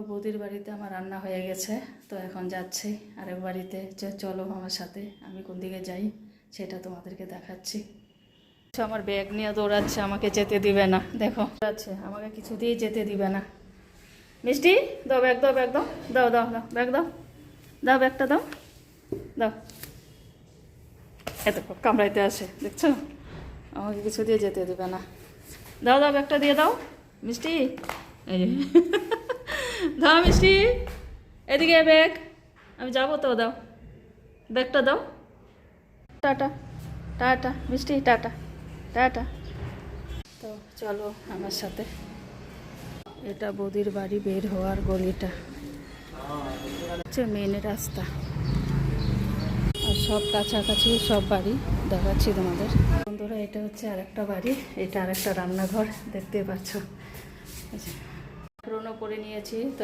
বৌদির বাড়িতে আমার রান্না হয়ে গেছে, তো এখন যাচ্ছি আরেক বাড়িতে। যে চলো আমার সাথে, আমি কোন দিকে যাই সেটা তোমাদেরকে দেখাচ্ছি। আমার ব্যাগ নিয়ে দৌড়াচ্ছে, আমাকে যেতে দিবে না। দেখো দৌড়াচ্ছে, আমাকে কিছু দিয়ে যেতে দিবে না। মিষ্টি দাও, ব্যাগ দাও, ব্যাগ দাও, দাও দাও দাও, ব্যাগ দাও, দাও ব্যাগটা দাও, দাও। এত কামড়াইতে আসে, দেখছো? আমাকে কিছু দিয়ে যেতে দেবে না। দাও দাও, ব্যাগটা দিয়ে দাও মিষ্টি। এই দাও মিষ্টি, এদিকে ব্যাগ, আমি যাবো তো, দাও ব্যাগটা দাও। টাটা টাটা মিষ্টি, টাটা টাটা। তো চলো আমার সাথে। এটা বৌদির বাড়ি বের হওয়ার গলিটা, হচ্ছে মেন রাস্তা। আর সব কাছাকাছি সব বাড়ি দেখাচ্ছি তোমাদের বন্ধুরা। এটা হচ্ছে আরেকটা বাড়ি, এটা আরেকটা রান্নাঘর, দেখতে পাচ্ছ। পুরোনো করে নিয়েছি তো।